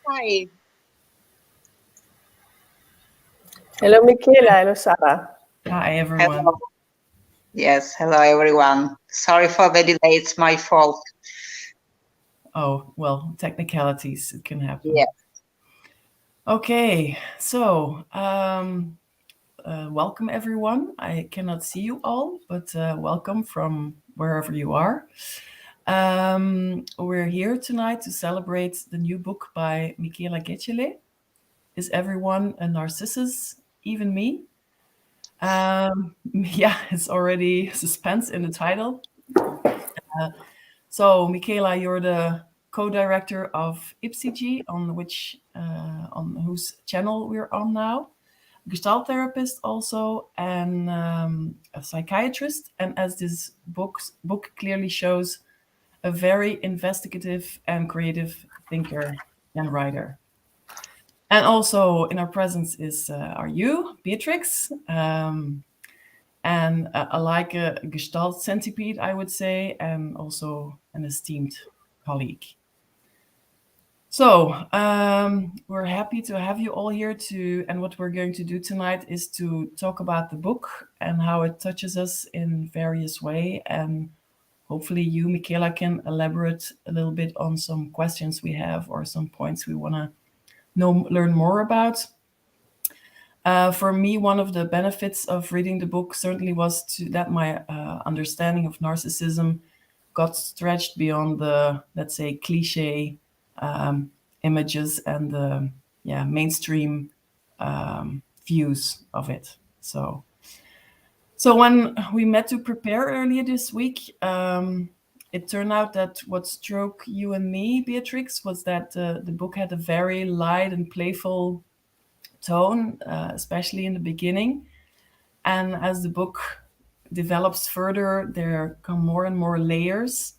Hi. Hello, Michela. Hello, Sarah. Hi, everyone. Hello. Yes, hello, everyone. Sorry for the delay. It's my fault. Oh, well, technicalities, it can happen. Yeah. Okay, so welcome, everyone. I cannot see you all, but welcome from wherever you are. We're here tonight to celebrate the new book by Michela Gecele. Is everyone a Narcissus? Even me? Yeah, it's already suspense in the title. So, Michela, you're the co-director of IPCG, on whose channel we're on now. Gestalt therapist also, and a psychiatrist. And as this book clearly shows, a very investigative and creative thinker and writer. And also in our presence are you, Beatrix, and like a Gestalt centipede, I would say, and also an esteemed colleague. So we're happy to have you all here and what we're going to do tonight is to talk about the book and how it touches us in various ways. And hopefully you, Michela, can elaborate a little bit on some questions we have or some points we want to learn more about. For me, one of the benefits of reading the book certainly was that my understanding of narcissism got stretched beyond the, let's say, cliche images and the mainstream views of it. So when we met to prepare earlier this week, it turned out that what struck you and me, Beatrix, was that the book had a very light and playful tone, especially in the beginning. And as the book develops further, there come more and more layers.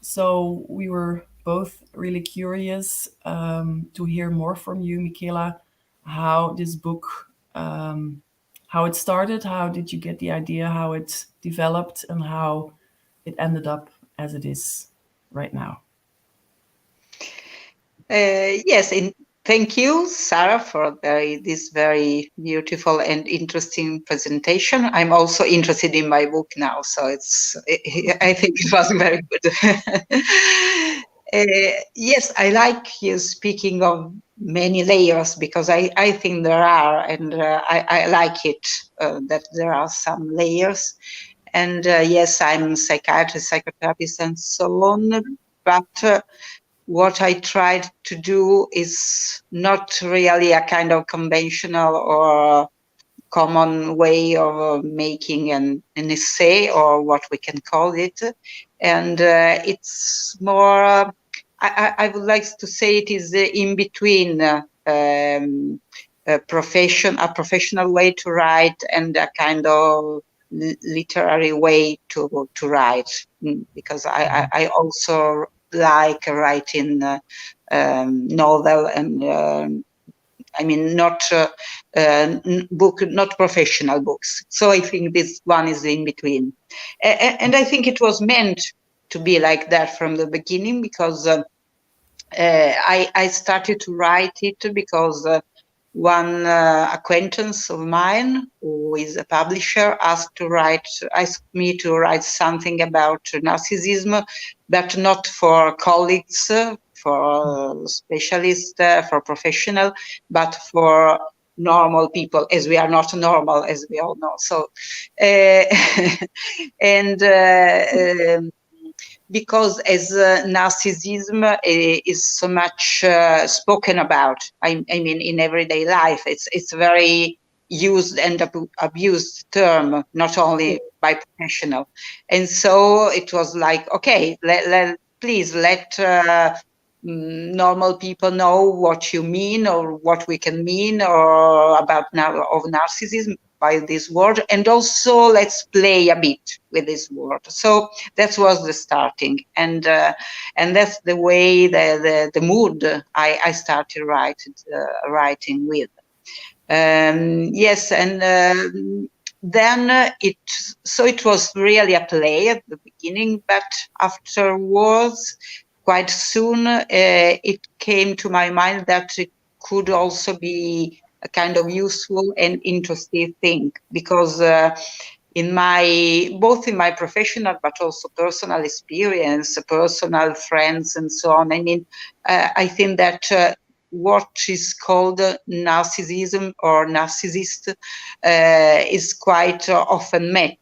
So we were both really curious to hear more from you, Michela, how this book, how it started, how did you get the idea, how it developed, and how it ended up as it is right now. Yes, thank you, Sarah, for this very beautiful and interesting presentation. I'm also interested in my book now, so I think it was very good. Yes, I like you speaking of many layers because I think there are, and I like it that there are some layers. And yes, I'm a psychiatrist, psychotherapist, and so on. But what I tried to do is not really a kind of conventional or common way of making an essay, or what we can call it. And it's more, I would like to say it is in between a professional way to write and a kind of literary way to write, because I also like writing novel and I mean not not professional books. So I think this one is in between, and I think it was meant to be like that from the beginning, because I started to write it because one acquaintance of mine, who is a publisher, asked me to write something about narcissism, but not for colleagues, for specialists, for professional, but for normal people, as we are not normal, as we all know. So, and because as narcissism is so much spoken about, I mean, in everyday life, it's a very used and abused term, not only by professional. And so it was like, okay, please let normal people know what you mean or what we can mean or about of narcissism by this word, and also let's play a bit with this word. So that was the starting, and that's the way the mood I started writing with. Yes, and then it was really a play at the beginning, but afterwards, quite soon, it came to my mind that it could also be a kind of useful and interesting thing, because both in my professional but also personal experience, personal friends and so on, I mean, I think that what is called narcissism or narcissist is quite often met.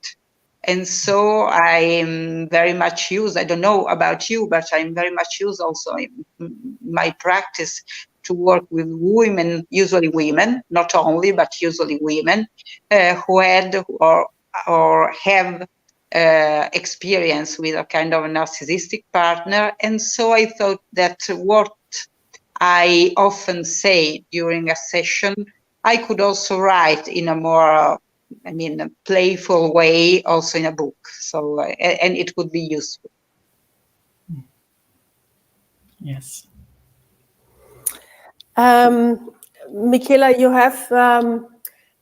And so I'm very much used, I don't know about you, but I'm very much used also in my practice to work with women, usually women, not only, but usually women, who had or have experience with a kind of a narcissistic partner. And so I thought that what I often say during a session, I could also write in a more, I mean, a playful way, also in a book. So, and it would be useful. Yes. Michela, you have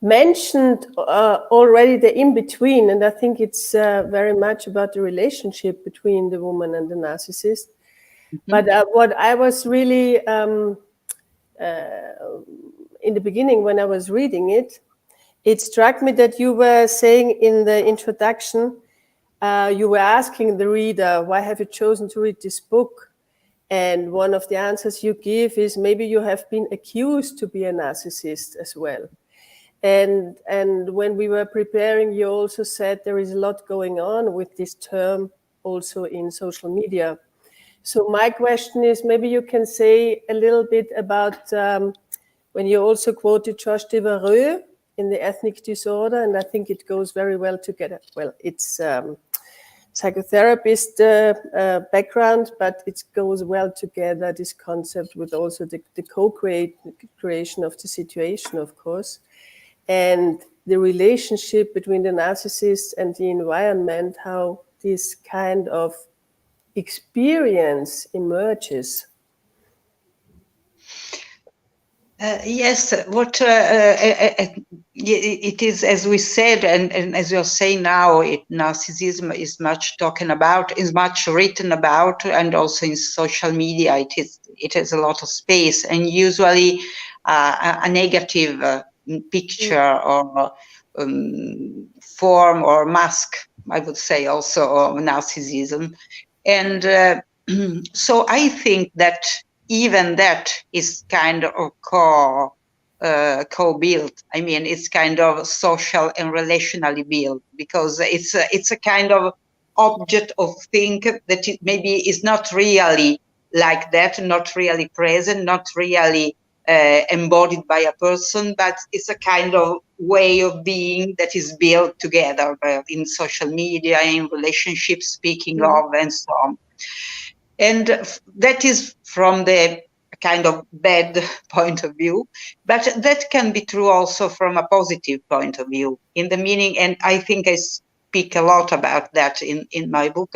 mentioned already the in-between, and I think it's very much about the relationship between the woman and the narcissist. Mm-hmm. But what I was really, in the beginning when I was reading it, it struck me that you were saying in the introduction, you were asking the reader, why have you chosen to read this book? And one of the answers you give is maybe you have been accused to be a narcissist as well. And when we were preparing, you also said there is a lot going on with this term also in social media. So my question is, maybe you can say a little bit about when you also quoted Georges Devereux in The Ethnic Disorder, and I think it goes very well together. Well, it's psychotherapist background, but it goes well together, this concept, with also the co-creation of the situation, of course, and the relationship between the narcissist and the environment, how this kind of experience emerges. Yes, what it is, as we said, and as you're saying now, narcissism is much talking about, is much written about, and also in social media, it has a lot of space, and usually a negative picture or form or mask, I would say, also of narcissism, and so I think that even that is kind of co-built. I mean, it's kind of social and relationally built, because it's a kind of object of thing that it maybe is not really like that, not really present, not really embodied by a person, but it's a kind of way of being that is built together in social media, in relationships, speaking of, and so on. And that is from the kind of bad point of view, but that can be true also from a positive point of view, in the meaning, and I think I speak a lot about that in my book.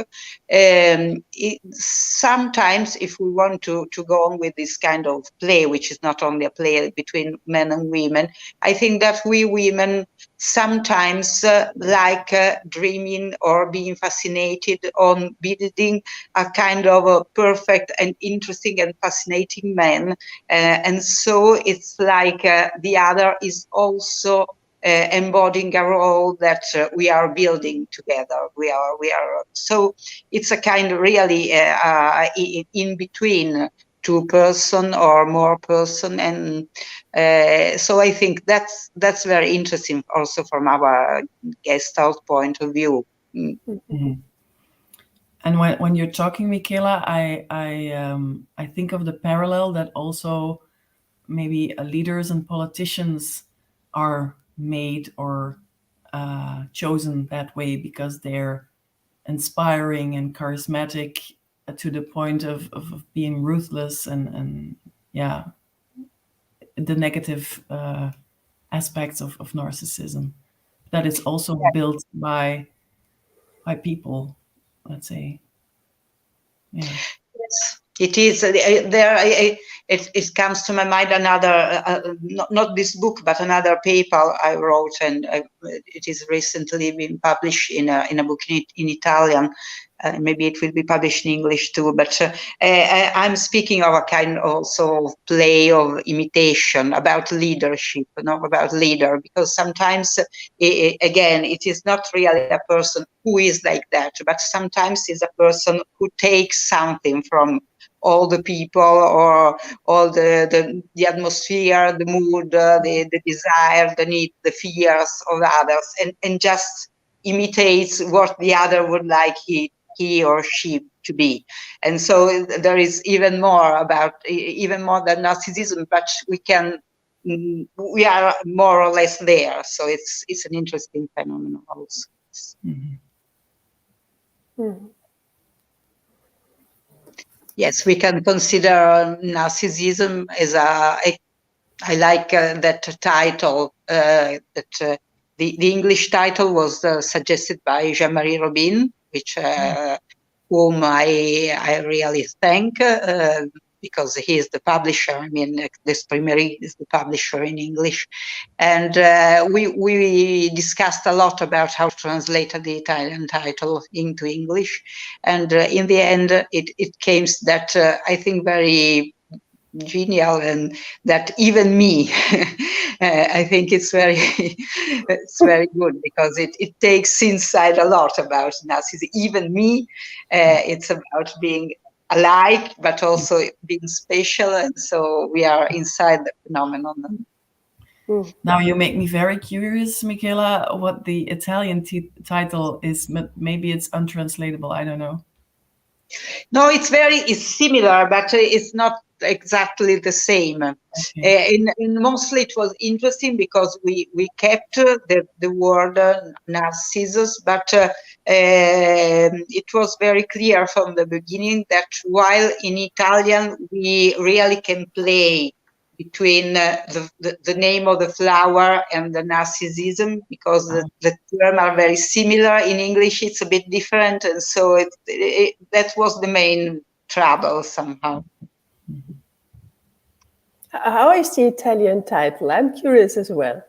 Sometimes if we want to go on with this kind of play, which is not only a play between men and women, I think that we women sometimes like dreaming or being fascinated on building a kind of a perfect and interesting and fascinating man. And so it's like the other is also embodying a role that we are building together. We are. So it's a kind of really in between two person or more person, and so I think that's very interesting also from our Gestalt point of view. Mm-hmm. And when you're talking, Michela, I think of the parallel that also maybe leaders and politicians are made or chosen that way because they're inspiring and charismatic to the point of being ruthless and yeah, the negative aspects of narcissism that is also built by people, let's say. Yeah. Yes, it is. It comes to my mind another, not this book, but another paper I wrote, and it is recently been published in a book in Italian. Maybe it will be published in English too. But I'm speaking of a kind also of play of imitation about leadership, about leader, because sometimes, again, it is not really a person who is like that, but sometimes it's a person who takes something from all the people or all the atmosphere, the mood, the desire, the need, the fears of others, and just imitates what the other would like he or she to be. And so there is even more than narcissism, but we are more or less there. So it's an interesting phenomenon also. Mm-hmm. Mm-hmm. Yes, we can consider narcissism as I like that title. The English title was suggested by Jean-Marie Robin, which whom I really thank because he is the publisher. I mean, L'Esprimerie is the publisher in English, and we discussed a lot about how to translate the Italian title into English, and in the end, it came that I think very genial, and that even me I think it's very good because it takes inside a lot about narcissism. Even me, it's about being alike but also being special, and so we are inside the phenomenon. Now you make me very curious, Michela, what the Italian title is. Maybe it's untranslatable, I don't know. No, it's similar, but it's not exactly the same. Okay. In mostly it was interesting because we kept the word Narcissus, but it was very clear from the beginning that while in Italian we really can play between the name of the flower and the narcissism, because the terms are very similar. In English it's a bit different, and so that was the main trouble somehow. How is the Italian title? I'm curious as well.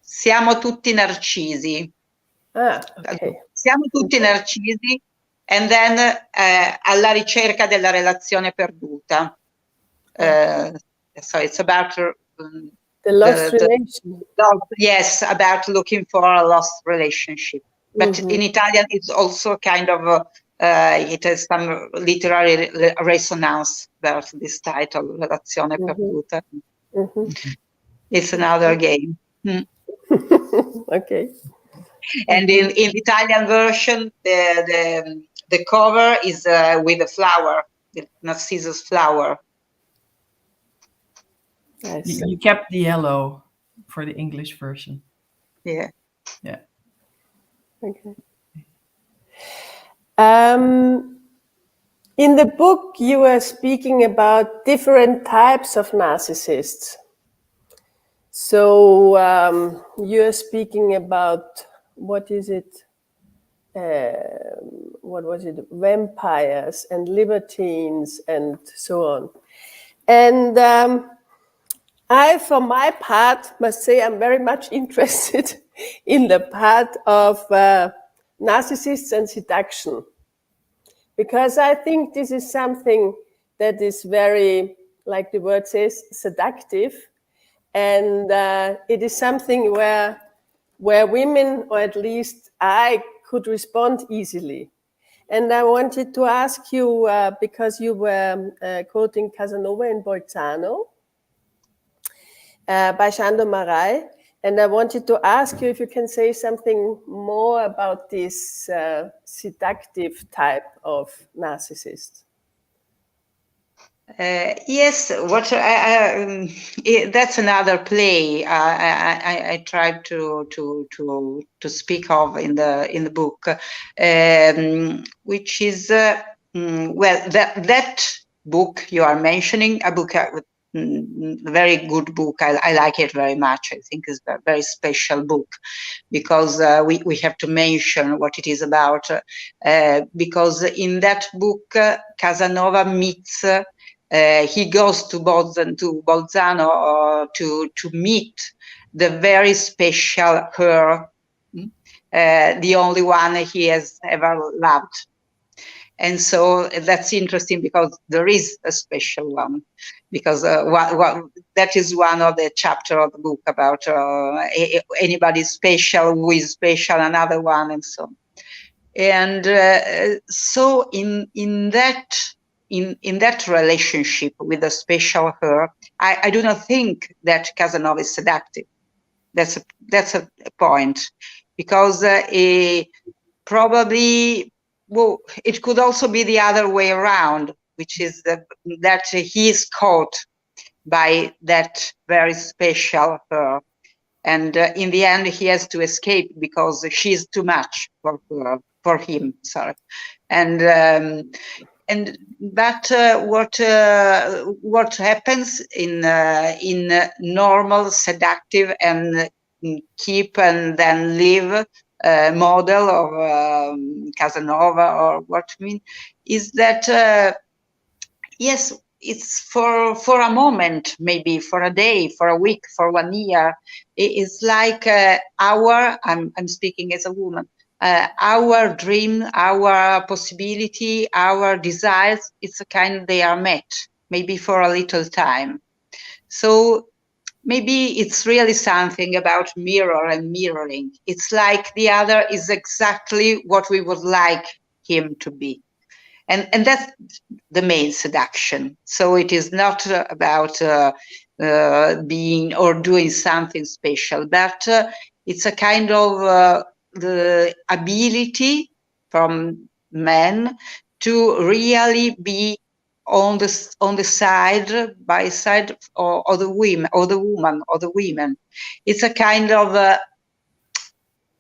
Siamo tutti narcisi. Okay. Siamo tutti narcisi, and then alla ricerca della relazione perduta. So it's about the lost relation. Yes, about looking for a lost relationship. But in Italian, it's also kind of it has some literary resonance about this title, Relazione Perduta. It's another game. Okay. And in the Italian version, the cover is with a flower, the Narcissus flower. You kept the yellow for the English version. Yeah. Yeah. Okay. In the book, you were speaking about different types of narcissists. So you're speaking about, what is it? What was it? Vampires and libertines and so on. And I, for my part, must say I'm very much interested in the part of narcissists and seduction, because I think this is something that is very, like the word says, seductive, and it is something where women, or at least I, could respond easily. And I wanted to ask you, because you were quoting Casanova and Bolzano by Sándor Márai, And I wanted to ask you if you can say something more about this seductive type of narcissist. Yes, that's another play I tried to speak of in the book, which is well, that book you are mentioning, a book, very good book. I like it very much. I think it's a very special book because we have to mention what it is about, because in that book Casanova meets. He goes to Bolzano to meet the very special her, the only one he has ever loved. And so that's interesting because there is a special one, because that is one of the chapter of the book about anybody special, who is special, another one, and so on. And so in that relationship with the special her, I do not think that Casanova is seductive. That's a point, because probably, well, it could also be the other way around, which is that he is caught by that very special her, and in the end he has to escape because she's too much for him. Sorry, and but what happens in normal seductive and keep and then live model of Casanova, or what I mean is that yes, it's for a moment, maybe for a day, for a week, for 1 year. It's like I'm speaking as a woman. Our dream, our possibility, our desires, it's a kind they are met, maybe for a little time. So maybe it's really something about mirror and mirroring. It's like the other is exactly what we would like him to be. And that's the main seduction. So it is not about being or doing something special, but it's a kind of the ability from men to really be on the side by side or the women or the woman or the women. It's a kind of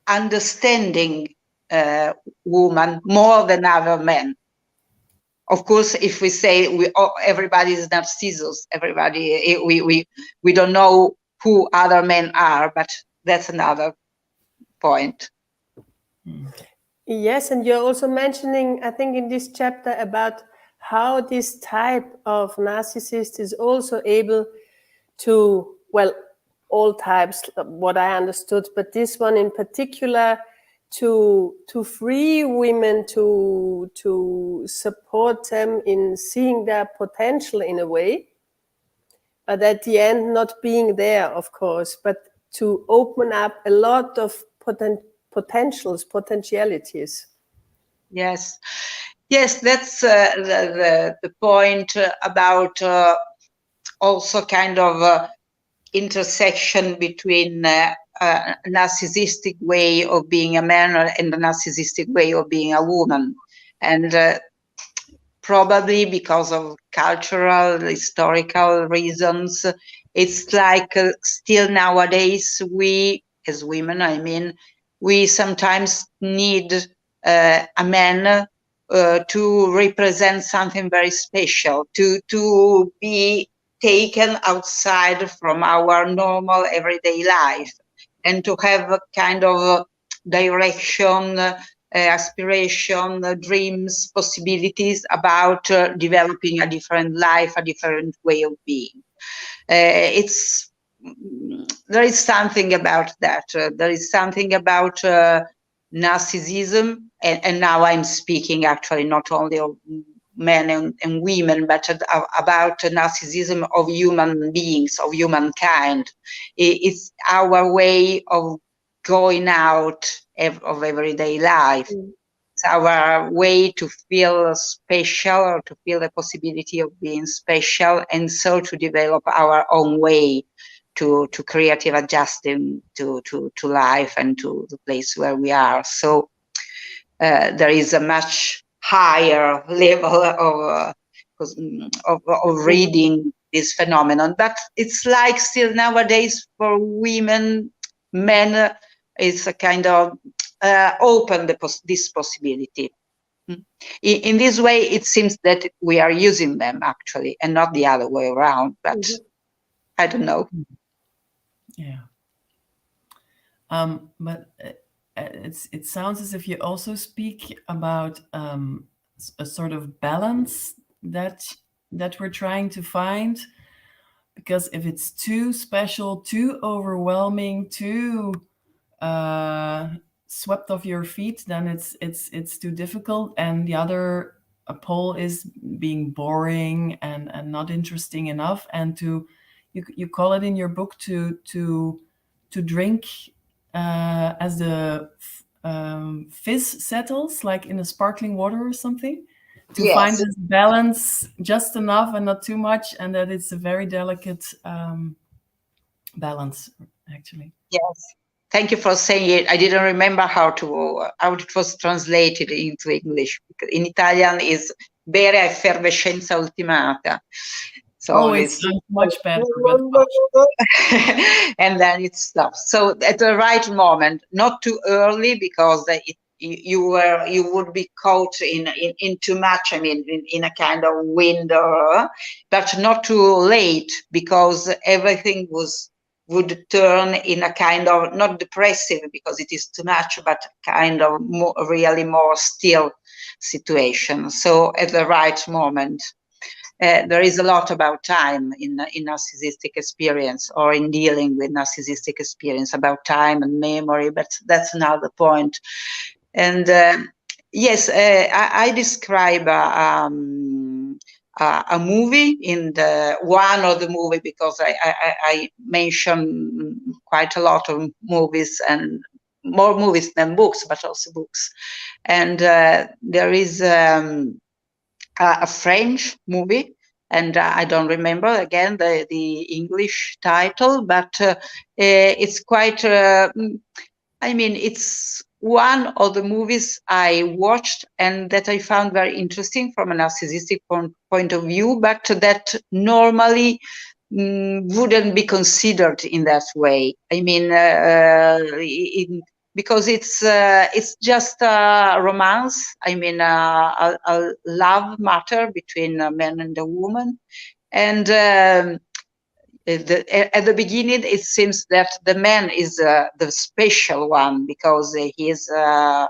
understanding woman more than other men. Of course, if we say everybody is Narcissus, everybody, we don't know who other men are, but that's another point. Yes, and you're also mentioning, I think, in this chapter about how this type of narcissist is also able to, well, all types, what I understood, but this one in particular, to free women, to support them in seeing their potential in a way, but at the end not being there, of course, but to open up a lot of potentialities. Yes, that's the point about also kind of intersection between a narcissistic way of being a man and a narcissistic way of being a woman. And probably because of cultural, historical reasons, it's like still nowadays we, as women, I mean, we sometimes need a man to represent something very special, to be taken outside from our normal everyday life, and to have a kind of direction, aspiration, dreams, possibilities about developing a different life, a different way of being. There is something about that. There is something about narcissism, and now I'm speaking actually not only of men and women, but about narcissism of human beings, of humankind. It's our way of going out of everyday life. It's our way to feel special, or to feel the possibility of being special, and so to develop our own way to creative adjusting to life and to the place where we are. So there is a much higher level of reading this phenomenon, but it's like still nowadays for women, men, it's a kind of open this possibility. In this way, it seems that we are using them actually, and not the other way around. But I don't know. Yeah. But it sounds as if you also speak about a sort of balance that we're trying to find, because if it's too special, too overwhelming, too swept off your feet, then it's too difficult, and the other pole is being boring and not interesting enough. And you call it in your book to drink as the fizz settles, like in a sparkling water or something, to Yes. find this balance just enough and not too much, and that it's a very delicate balance, actually. Yes. Thank you for saying it. I didn't remember how it was translated into English. Because in Italian is bere a effervescenza ultimata. So it sounds much better. But and then it stops. So at the right moment, not too early, because you would be caught in too much. I mean, in a kind of window, but not too late, because everything would turn in a kind of, not depressive because it is too much, but kind of really more still situation. So at the right moment. There is a lot about time in narcissistic experience, or in dealing with narcissistic experience, about time and memory, but that's another point. And yes, I describe a movie in one of the movie, because I mention quite a lot of movies, and more movies than books, but also books. And there is a French movie, and I don't remember again the English title, but it's quite. I mean, it's one of the movies I watched and that I found very interesting from a narcissistic point of view, but that normally wouldn't be considered in that way. I mean, because it's just a romance. I mean, a love matter between a man and a woman, and at the beginning it seems that the man is the special one, because he is a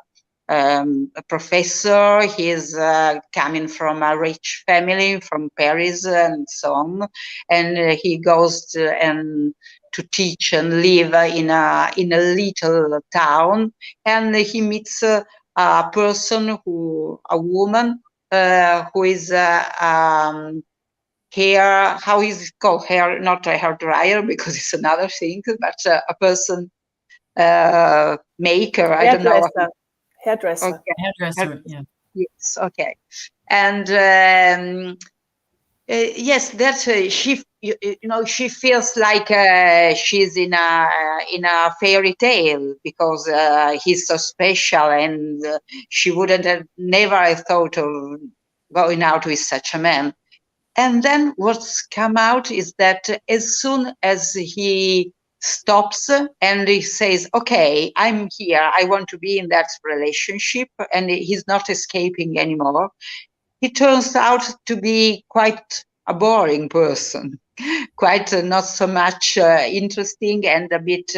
professor. He is coming from a rich family from Paris and so on, and he goes to teach and live in a little town, and he meets a woman who is hair, how is it called? Hair, not a hair dryer, because it's another thing, but a person maker. I don't know. Hairdresser. Okay. Hairdresser, yeah. Yes, okay. And yes, that she, she feels like she's in a fairy tale, because he's so special, and she wouldn't have never thought of going out with such a man. And then what's come out is that as soon as he stops and he says, okay, I'm here, I want to be in that relationship, and he's not escaping anymore, he turns out to be quite a boring person, quite not so much interesting, and a bit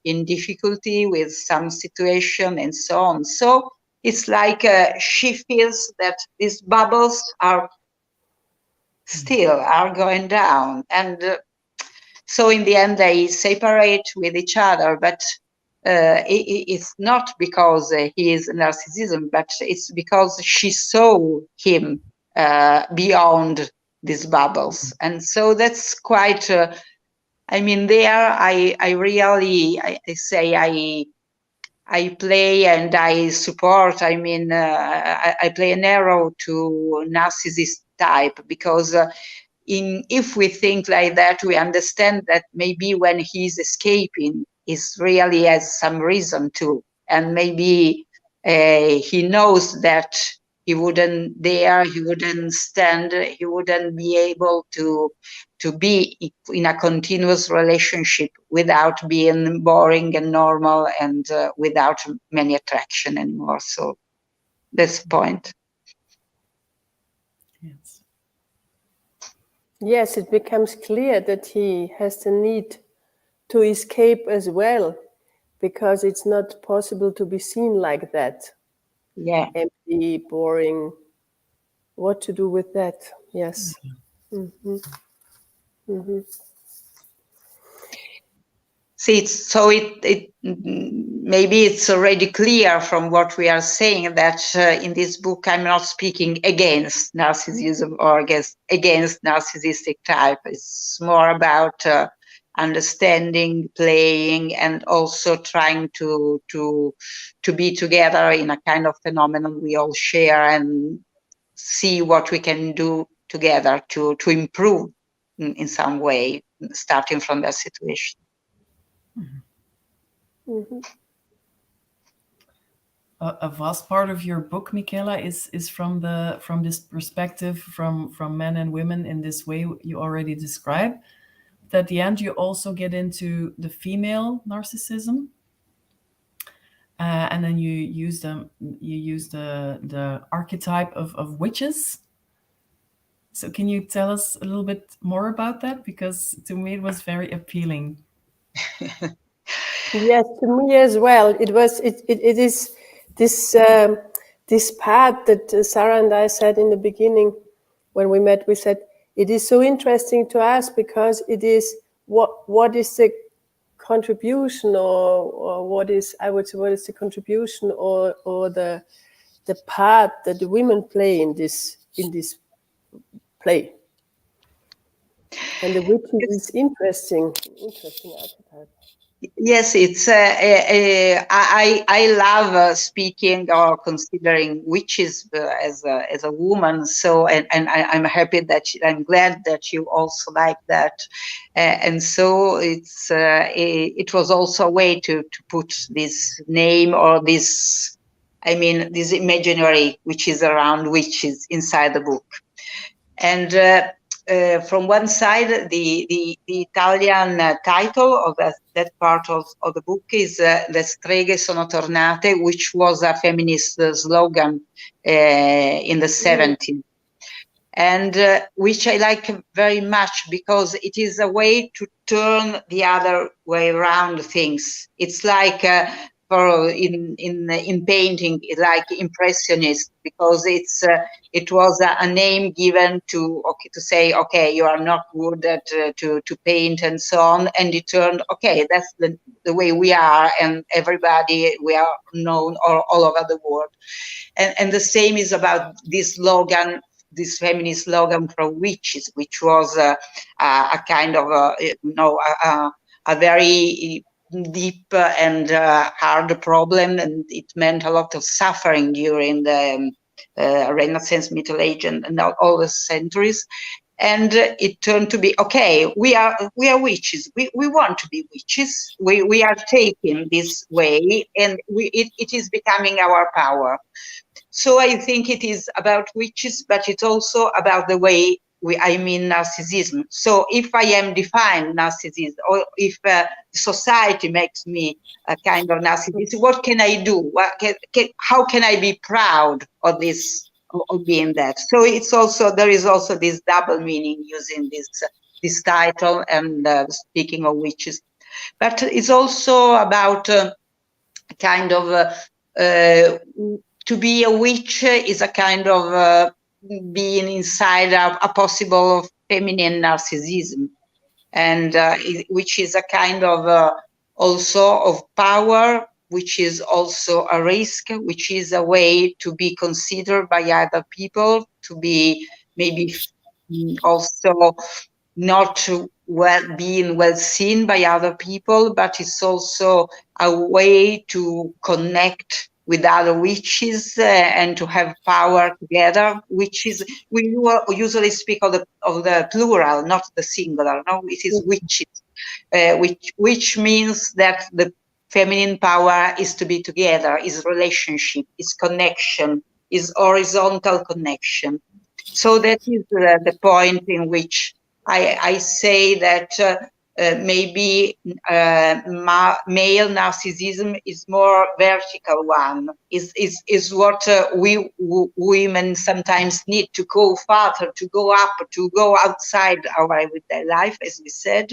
in difficulty with some situation and so on. So it's like she feels that these bubbles are going down, and so in the end they separate with each other, but it's not because he is narcissism, but it's because she saw him beyond these bubbles. And so that's quite I mean, there I really say I play and I support. I mean, I play an arrow to narcissist type, because if we think like that, we understand that maybe when he's escaping, is really has some reason to, and maybe he knows that he wouldn't dare, he wouldn't stand, he wouldn't be able to be in a continuous relationship without being boring and normal and without many attraction anymore. So that's the point. Yes. Yes, it becomes clear that he has the need to escape as well, because it's not possible to be seen like that. Yeah. Empty, boring. What to do with that? Yes. Mm-hmm. Mm-hmm. See, so it maybe it's already clear from what we are saying that in this book I'm not speaking against narcissism or against narcissistic type. It's more about understanding, playing, and also trying to be together in a kind of phenomenon we all share and see what we can do together to improve in some way, starting from that situation. Mm-hmm. A vast part of your book, Michela, is from this perspective from men and women in this way you already described. But at the end, you also get into the female narcissism, and then you use the archetype of witches. So can you tell us a little bit more about that? Because to me it was very appealing. Yes, to me as well. It was. It is this this part that Sarah and I said in the beginning when we met. We said it is so interesting to us because it is what is the contribution or what is, I would say, what is the contribution or the part that the women play in this play. And the witch is interesting archetype. Yes, it's. I love speaking or considering witches as a woman. So and I'm happy that I'm glad that you also like that. And so it was also a way to put this name or this, I mean, this imaginary which is around witches inside the book. And from one side, the Italian title of that part of the book is Le streghe sono tornate, which was a feminist slogan in the 70s. And which I like very much because it is a way to turn the other way around things. It's like for in painting, like impressionist, because it was a name given to say okay, you are not good at to paint and so on, and it turned okay, that's the way we are, and everybody, we are known all over the world. And the same is about this slogan, this feminist slogan from witches, which was a kind of a very deep and hard problem, and it meant a lot of suffering during the Renaissance, Middle Age, and all the centuries. And it turned to be okay. We are witches. We want to be witches. We are taking this way, and it is becoming our power. So I think it is about witches, but it's also about the way I mean narcissism. So if I am defined narcissist, or if society makes me a kind of narcissist, what can I do? How can I be proud of this, of being that? So it's also, there is also this double meaning using this title and speaking of witches. But it's also about kind of to be a witch is a kind of being inside a possible feminine narcissism, and which is a kind of also of power, which is also a risk, which is a way to be considered by other people, to be maybe also not being well seen by other people, but it's also a way to connect with other witches and to have power together. Witches, we usually speak of the plural, not the singular. No, it is witches, which means that the feminine power is to be together, is relationship, is connection, is horizontal connection. So that is the point in which I say that maybe male narcissism is more vertical one, is what we women sometimes need to go further, to go up, to go outside our everyday life, as we said.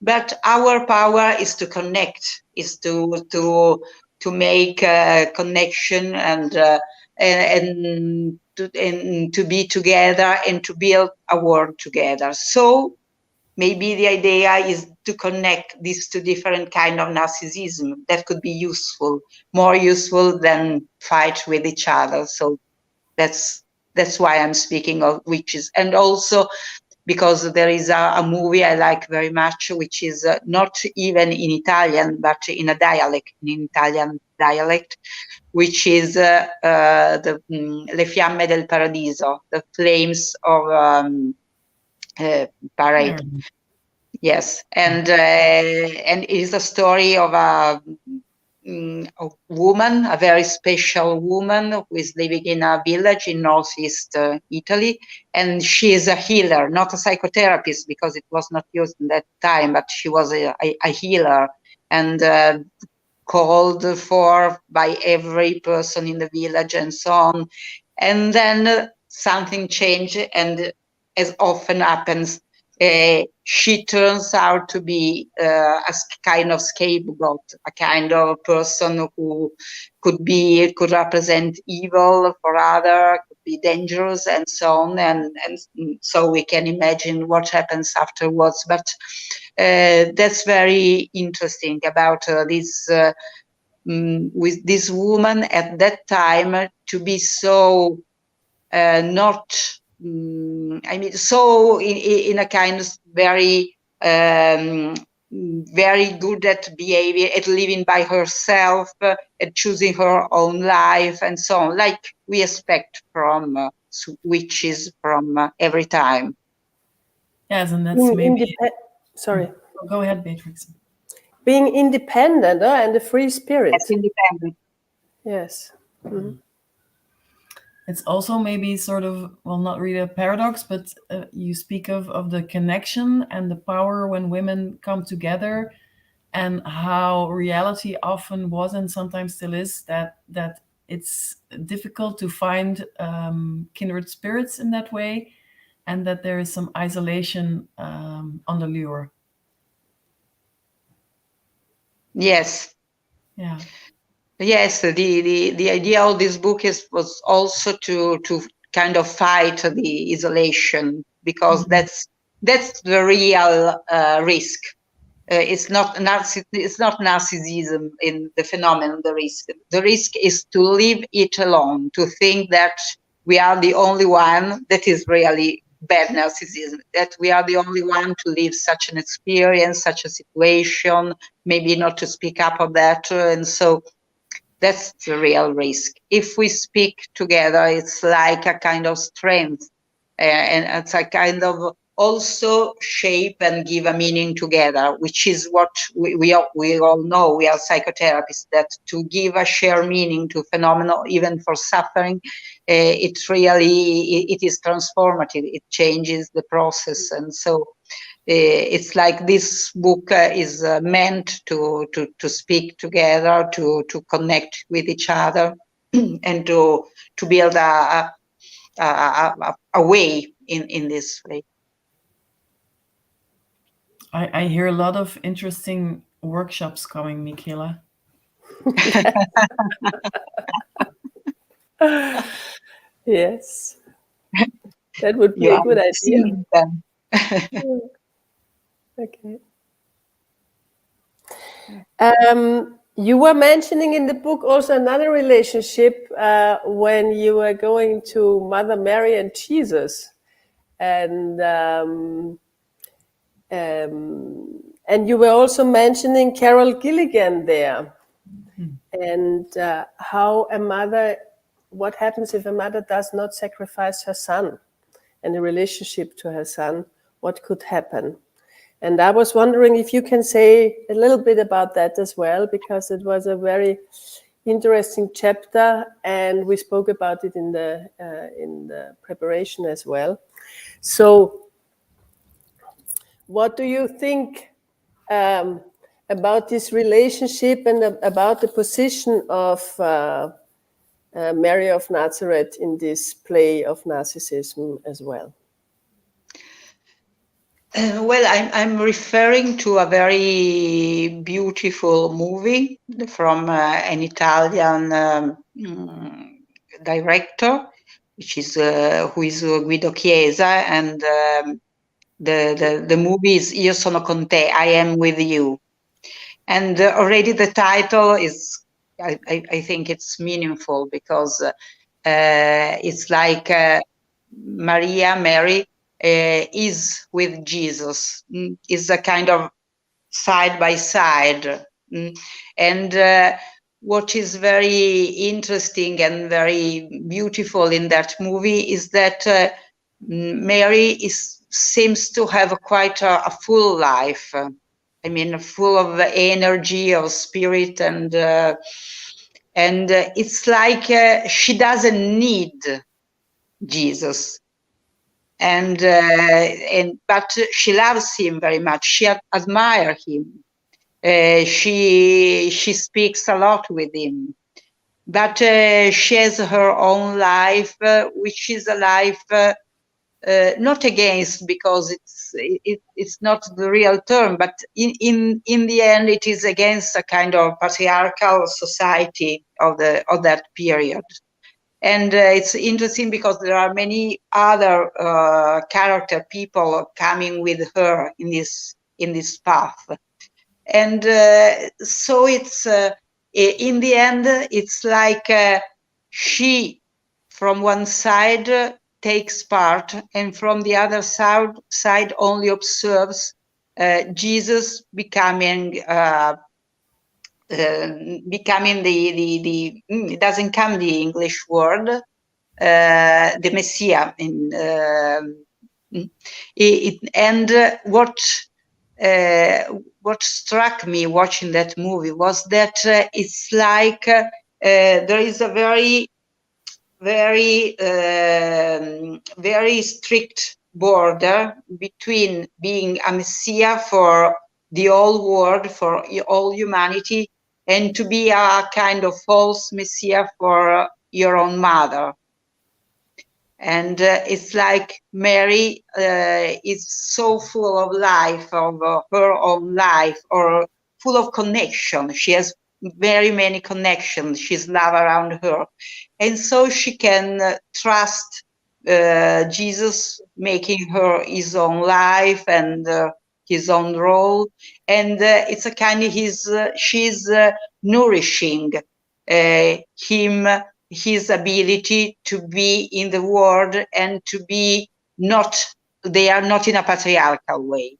But our power is to connect, is to make a connection and to be together and to build a world together. So maybe the idea is to connect these two different kind of narcissism that could be useful, more useful than fight with each other. So that's why I'm speaking of witches. And also because there is a movie I like very much, which is not even in Italian, but in Italian dialect, which is Le Fiamme del Paradiso, the flames of Paradise. Yes, and it is a story of a woman, a very special woman who is living in a village in northeast Italy, and she is a healer, not a psychotherapist because it was not used in that time, but she was a healer and called for by every person in the village and so on. And then something changed, and as often happens, she turns out to be a kind of scapegoat, a kind of person who could represent evil for other, could be dangerous, and so on. And so we can imagine what happens afterwards. But that's very interesting about this. With this woman at that time to be so not I mean so in a kind of very very good at behavior, at living by herself, at choosing her own life and so on, like we expect from witches from every time. Yes, and that's maybe sorry. Go ahead, Beatrix. Being independent and a free spirit. Yes, independent. Yes. Mm-hmm. It's also maybe sort of, well, not really a paradox, but you speak of the connection and the power when women come together, and how reality often was and sometimes still is that it's difficult to find kindred spirits in that way, and that there is some isolation on the lure. Yes. Yeah. Yes, the idea of this book was also to kind of fight the isolation, because that's the real risk. It's not narcissism in the phenomenon. The risk is to leave it alone, to think that we are the only one. That is really bad narcissism, that we are the only one to live such an experience, such a situation, maybe not to speak up on that, and so that's the real risk. If we speak together, it's like a kind of strength, and it's a kind of also shape and give a meaning together, which is what we all know. We are psychotherapists, that to give a shared meaning to phenomena, even for suffering, it is transformative. It changes the process, and so it's like this book is meant to speak together, to connect with each other, and to build a way in this way. I hear a lot of interesting workshops coming, Michela. Yes, that would be a good idea. Okay. You were mentioning in the book also another relationship when you were going to Mother Mary and Jesus, and you were also mentioning Carol Gilligan there. and how a mother, what happens if a mother does not sacrifice her son and the relationship to her son, what could happen? And I was wondering if you can say a little bit about that as well, because it was a very interesting chapter, and we spoke about it in the preparation as well. So, what do you think about this relationship and about the position of Mary of Nazareth in this play of narcissism as well? Well, I'm referring to a very beautiful movie from an Italian director, which is who is Guido Chiesa, and the movie is Io sono con te, I am with you. And already the title is, I think it's meaningful, because it's like Mary is with Jesus, is a kind of side by side. And what is very interesting and very beautiful in that movie is that Mary seems to have quite a full life. I mean, full of energy, of spirit, and it's like she doesn't need Jesus, and but she loves him very much. She admires him. She speaks a lot with him, but she has her own life, which is a life not against, because it's not the real term, but in the end it is against a kind of patriarchal society of that period. And it's interesting because there are many other character people coming with her in this path, and so it's in the end it's like she from one side takes part, and from the other side only observes Jesus becoming the it doesn't come the English word, the Messiah. And what struck me watching that movie was that it's like there is a very very strict border between being a Messiah for the whole world, for all humanity, and to be a kind of false Messiah for your own mother. And it's like Mary is so full of life, of her own life, or full of connection. She has very many connections. She's love around her. And so she can trust Jesus, making her his own life and his own role. And it's a kind of she's nourishing him, his ability to be in the world and to be they are not in a patriarchal way.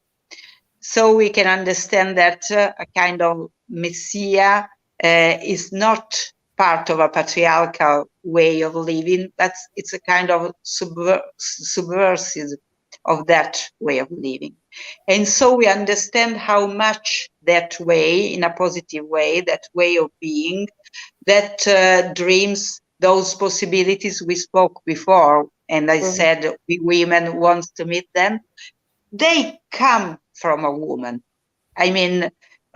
So we can understand that a kind of Messiah is not part of a patriarchal way of living, but it's a kind of subversive of that way of living. And so we understand how much that way, in a positive way, that way of being, that dreams, those possibilities we spoke before, and I said we women want to meet them, they come from a woman. I mean,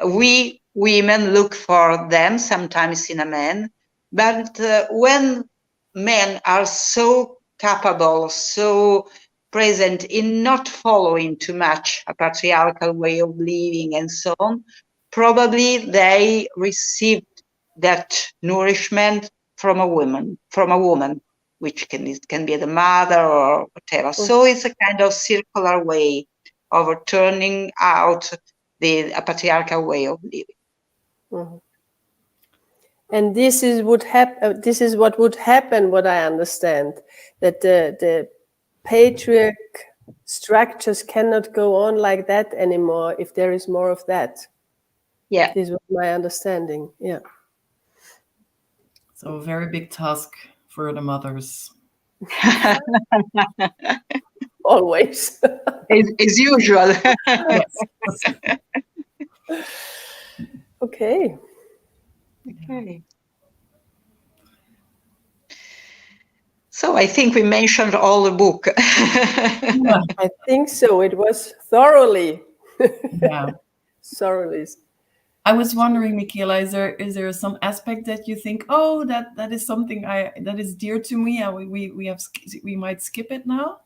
we women look for them sometimes in a man, but when men are so capable, so present in not following too much a patriarchal way of living and so on, probably they received that nourishment from a woman, which can be the mother or whatever. So it's a kind of circular way of turning out a patriarchal way of living. And this is what would happen. What I understand, that the patriarch structures cannot go on like that anymore if there is more of that. Yeah, this was my understanding. Yeah. So a very big task for the mothers. Always. As usual. Yes. Okay. Okay. So I think we mentioned all the book. Yeah. I think so. It was thoroughly. Yeah. Thoroughly. I was wondering, Michela, is there some aspect that you think, oh, that is something that is dear to me, and we might skip it now?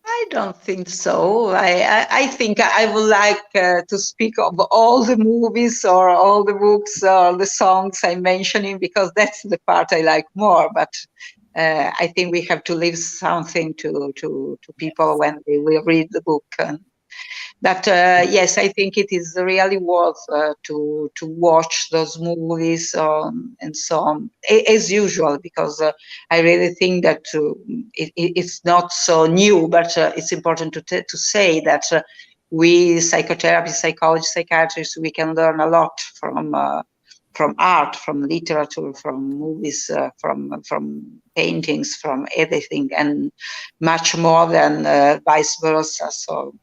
I don't think so. I think I would like to speak of all the movies or all the books or the songs I'm mentioning, because that's the part I like more. But I think we have to leave something to people when they will read the book. But yes, I think it is really worth to watch those movies and so on, as usual, because I really think that it's not so new, but it's important to say that we psychotherapists, psychologists, psychiatrists, we can learn a lot from art, from literature, from movies, from paintings, from everything, and much more than vice versa. So.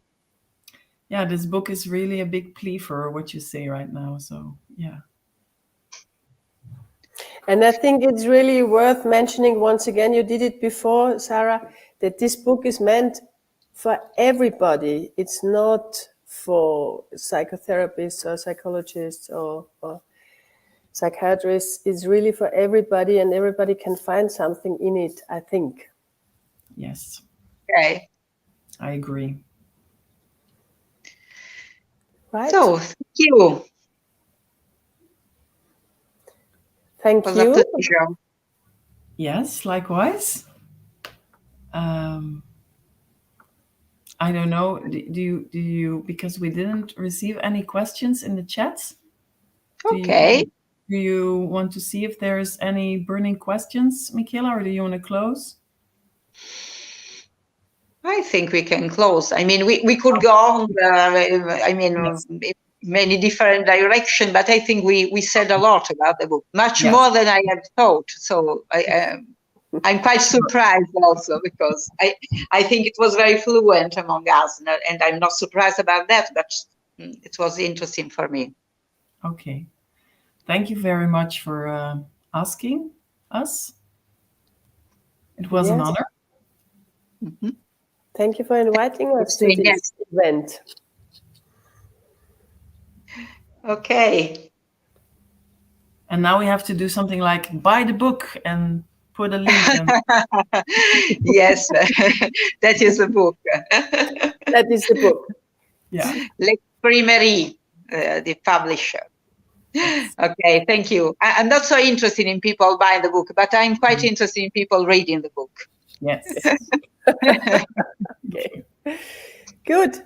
Yeah, this book is really a big plea for what you say right now. So yeah. And I think it's really worth mentioning once again, you did it before, Sarah, that this book is meant for everybody. It's not for psychotherapists or psychologists or psychiatrists. It's really for everybody, and everybody can find something in it, I think. Yes. Okay. I agree. Right. So, thank you. Thank It was you. a pleasure. Yes, likewise. I don't know. Do you because we didn't receive any questions in the chat? Okay. Do you want to see if there's any burning questions, Michela, or do you want to close? I think we can close. I mean, we could go on, Yes. many different directions, but I think we said a lot about the book, much Yes. more than I had thought. So I'm quite surprised also, because I think it was very fluent among us, and I'm not surprised about that, but it was interesting for me. Okay. Thank you very much for asking us. It was an Yes. honor. Mm-hmm. Thank you for inviting us to saying this event. Okay. And now we have to do something like buy the book and put a link in. Yes, that is the book. That is the book. Yeah. L'Imprimerie, the publisher. Yes. Okay, thank you. I'm not so interested in people buying the book, but I'm quite interested in people reading the book. Yes. Okay. Good.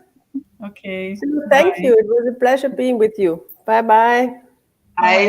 Okay. So thank you. It was a pleasure being with you. Bye-bye. I